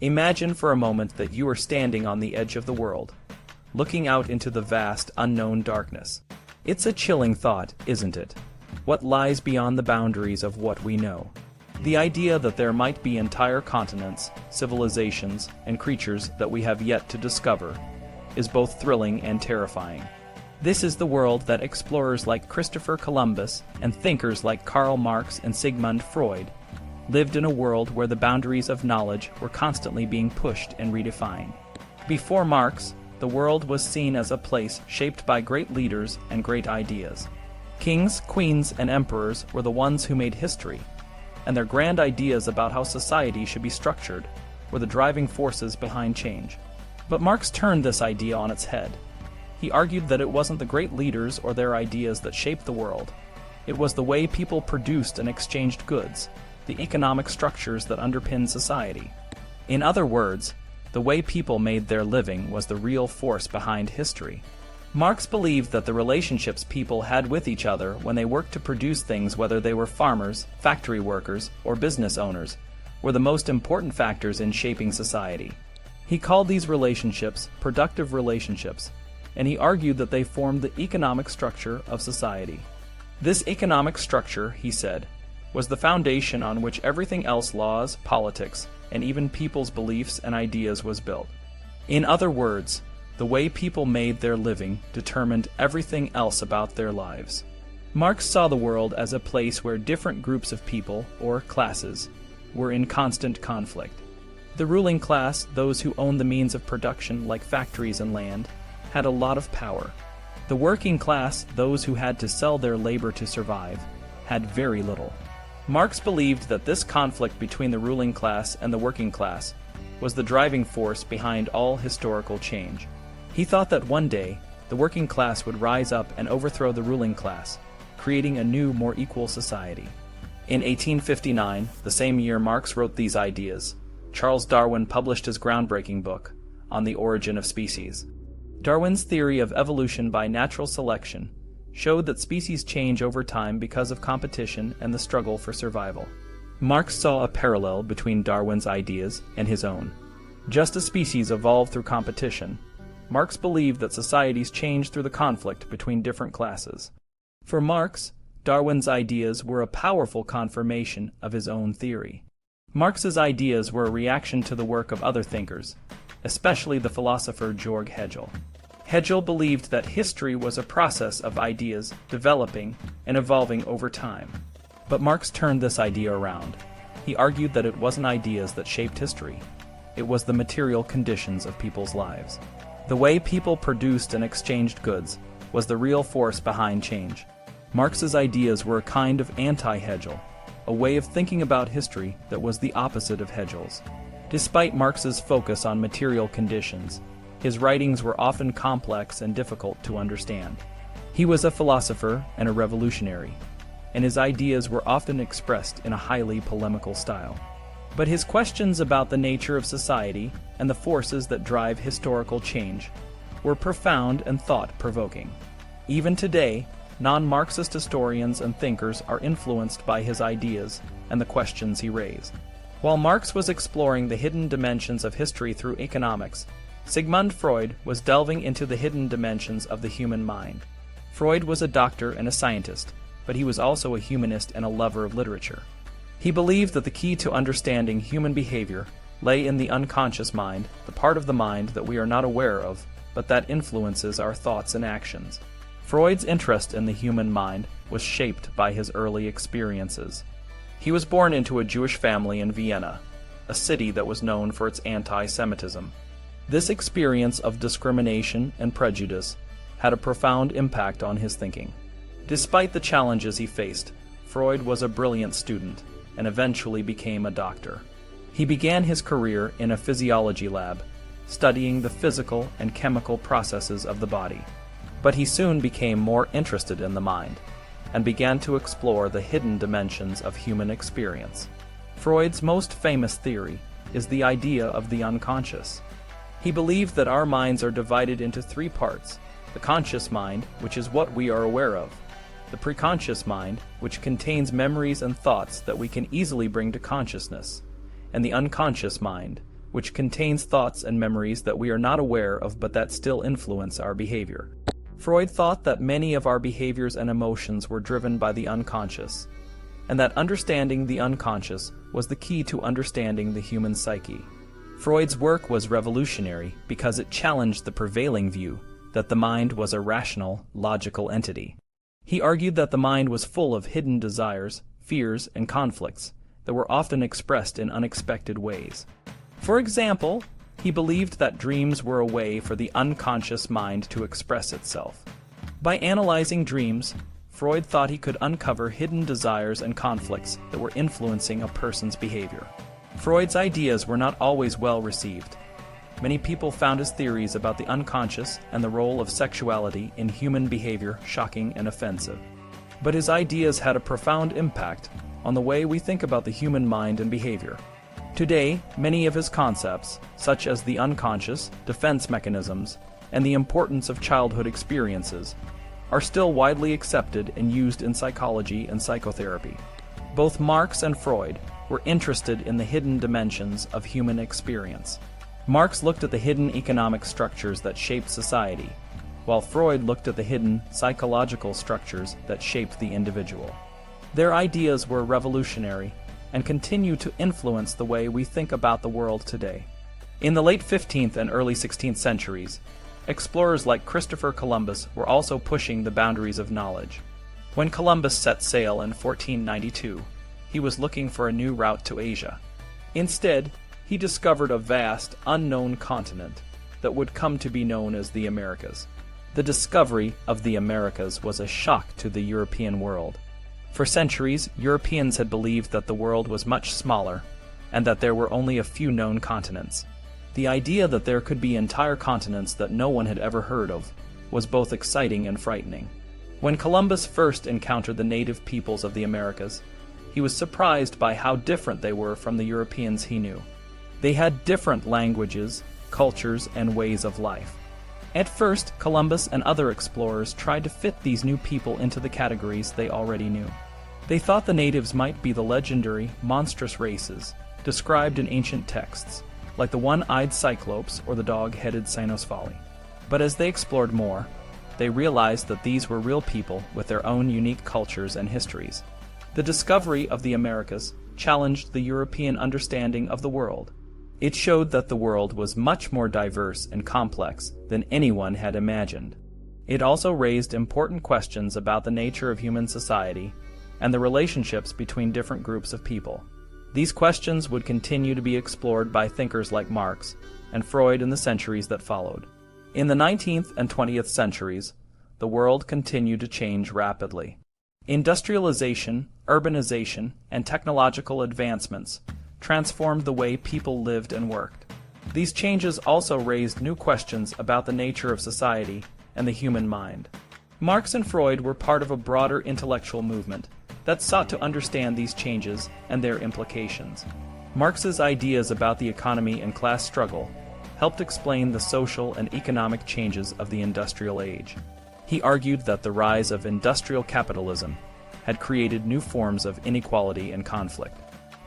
Imagine for a moment that you are standing on the edge of the world, looking out into the vast, unknown darkness. It's a chilling thought, isn't it? What lies beyond the boundaries of what we know? The idea that there might be entire continents, civilizations, and creatures that we have yet to discover is both thrilling and terrifying. This is the world that explorers like Christopher Columbus and thinkers like Karl Marx and Sigmund Freud lived in, a world where the boundaries of knowledge were constantly being pushed and redefined. Before Marx, the world was seen as a place shaped by great leaders and great ideas. Kings, queens, and emperors were the ones who made history, and their grand ideas about how society should be structured were the driving forces behind change. But Marx turned this idea on its head. He argued that it wasn't the great leaders or their ideas that shaped the world. It was the way people produced and exchanged goods, the economic structures that underpinned society. In other words, the way people made their living was the real force behind history. Marx believed that the relationships people had with each other when they worked to produce things, whether they were farmers, factory workers, or business owners, were the most important factors in shaping society. He called these relationships productive relationships, and he argued that they formed the economic structure of society. This economic structure, he said, was the foundation on which everything else, laws, politics, and even people's beliefs and ideas, was built. In other words, the way people made their living determined everything else about their lives. Marx saw the world as a place where different groups of people, or classes, were in constant conflict. The ruling class, those who owned the means of production like factories and land, had a lot of power. The working class, those who had to sell their labor to survive, had very little. Marx believed that this conflict between the ruling class and the working class was the driving force behind all historical change. He thought that one day, the working class would rise up and overthrow the ruling class, creating a new, more equal society. In 1859, the same year Marx wrote these ideas, Charles Darwin published his groundbreaking book, On the Origin of Species. Darwin's theory of evolution by natural selection showed that species change over time because of competition and the struggle for survival. Marx saw a parallel between Darwin's ideas and his own. Just as species evolve through competition, Marx believed that societies change through the conflict between different classes. For Marx, Darwin's ideas were a powerful confirmation of his own theory. Marx's ideas were a reaction to the work of other thinkers, especially the philosopher Georg Hegel. Hegel believed that history was a process of ideas developing and evolving over time. But Marx turned this idea around. He argued that it wasn't ideas that shaped history. It was the material conditions of people's lives. The way people produced and exchanged goods was the real force behind change. Marx's ideas were a kind of anti-Hegel, a way of thinking about history that was the opposite of Hegel's. Despite Marx's focus on material conditions, his writings were often complex and difficult to understand. He was a philosopher and a revolutionary, and his ideas were often expressed in a highly polemical style. But his questions about the nature of society and the forces that drive historical change were profound and thought-provoking. Even today, non-Marxist historians and thinkers are influenced by his ideas and the questions he raised. While Marx was exploring the hidden dimensions of history through economics, Sigmund Freud was delving into the hidden dimensions of the human mind. Freud was a doctor and a scientist, but he was also a humanist and a lover of literature. He believed that the key to understanding human behavior lay in the unconscious mind, the part of the mind that we are not aware of, but that influences our thoughts and actions. Freud's interest in the human mind was shaped by his early experiences. He was born into a Jewish family in Vienna, a city that was known for its anti-Semitism. This experience of discrimination and prejudice had a profound impact on his thinking. Despite the challenges he faced, Freud was a brilliant student and eventually became a doctor. He began his career in a physiology lab, studying the physical and chemical processes of the body. But he soon became more interested in the mind and began to explore the hidden dimensions of human experience. Freud's most famous theory is the idea of the unconscious. He believed that our minds are divided into three parts: the conscious mind, which is what we are aware of; the preconscious mind, which contains memories and thoughts that we can easily bring to consciousness; and the unconscious mind, which contains thoughts and memories that we are not aware of but that still influence our behavior. Freud thought that many of our behaviors and emotions were driven by the unconscious, and that understanding the unconscious was the key to understanding the human psyche. Freud's work was revolutionary because it challenged the prevailing view that the mind was a rational, logical entity. He argued that the mind was full of hidden desires, fears, and conflicts that were often expressed in unexpected ways. For example, he believed that dreams were a way for the unconscious mind to express itself. By analyzing dreams, Freud thought he could uncover hidden desires and conflicts that were influencing a person's behavior. Freud's ideas were not always well received. Many people found his theories about the unconscious and the role of sexuality in human behavior shocking and offensive. But his ideas had a profound impact on the way we think about the human mind and behavior. Today, many of his concepts, such as the unconscious, defense mechanisms, and the importance of childhood experiences, are still widely accepted and used in psychology and psychotherapy. Both Marx and Freud were interested in the hidden dimensions of human experience. Marx looked at the hidden economic structures that shape society, while Freud looked at the hidden psychological structures that shape the individual. Their ideas were revolutionary and continue to influence the way we think about the world today. In the late 15th and early 16th centuries, explorers like Christopher Columbus were also pushing the boundaries of knowledge. When Columbus set sail in 1492, he was looking for a new route to Asia. Instead, he discovered a vast, unknown continent that would come to be known as the Americas. The discovery of the Americas was a shock to the European world. For centuries, Europeans had believed that the world was much smaller and that there were only a few known continents. The idea that there could be entire continents that no one had ever heard of was both exciting and frightening. When Columbus first encountered the native peoples of the Americas, he was surprised by how different they were from the Europeans he knew. They had different languages, cultures, and ways of life. At first, Columbus and other explorers tried to fit these new people into the categories they already knew. They thought the natives might be the legendary, monstrous races described in ancient texts, like the one-eyed Cyclopes or the dog-headed Cynoscephaly. But as they explored more, they realized that these were real people with their own unique cultures and histories. The discovery of the Americas challenged the European understanding of the world. It showed that the world was much more diverse and complex than anyone had imagined. It also raised important questions about the nature of human society and the relationships between different groups of people. These questions would continue to be explored by thinkers like Marx and Freud in the centuries that followed. In the 19th and 20th centuries, the world continued to change rapidly. Industrialization, urbanization, and technological advancements transformed the way people lived and worked. These changes also raised new questions about the nature of society and the human mind. Marx and Freud were part of a broader intellectual movement that sought to understand these changes and their implications. Marx's ideas about the economy and class struggle helped explain the social and economic changes of the industrial age. He argued that the rise of industrial capitalism had created new forms of inequality and conflict.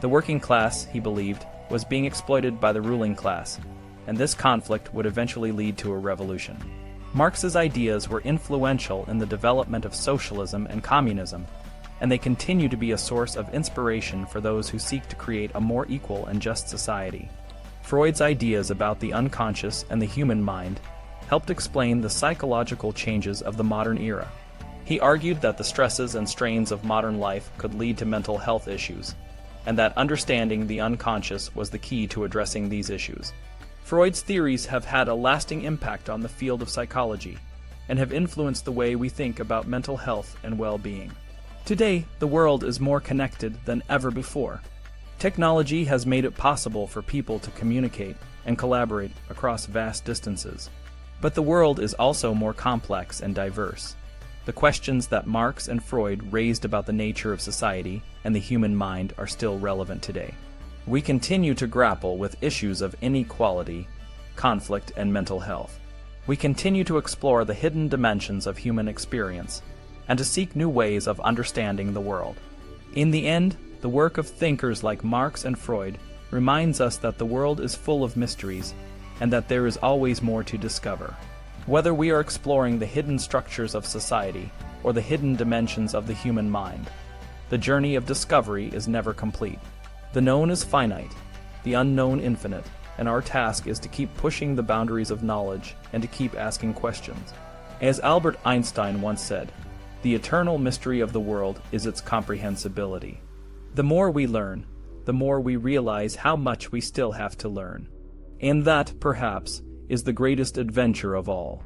The working class, he believed, was being exploited by the ruling class, and this conflict would eventually lead to a revolution. Marx's ideas were influential in the development of socialism and communism, and they continue to be a source of inspiration for those who seek to create a more equal and just society. Freud's ideas about the unconscious and the human mind helped explain the psychological changes of the modern era. He argued that the stresses and strains of modern life could lead to mental health issues, and that understanding the unconscious was the key to addressing these issues. Freud's theories have had a lasting impact on the field of psychology and have influenced the way we think about mental health and well-being. Today, the world is more connected than ever before. Technology has made it possible for people to communicate and collaborate across vast distances. But the world is also more complex and diverse. The questions that Marx and Freud raised about the nature of society and the human mind are still relevant today. We continue to grapple with issues of inequality, conflict, and mental health. We continue to explore the hidden dimensions of human experience and to seek new ways of understanding the world. In the end, the work of thinkers like Marx and Freud reminds us that the world is full of mysteries and that there is always more to discover. Whether we are exploring the hidden structures of society or the hidden dimensions of the human mind, the journey of discovery is never complete. The known is finite, the unknown infinite, and our task is to keep pushing the boundaries of knowledge and to keep asking questions. As Albert Einstein once said, the eternal mystery of the world is its comprehensibility. The more we learn, the more we realize how much we still have to learn. And that, perhaps, is the greatest adventure of all.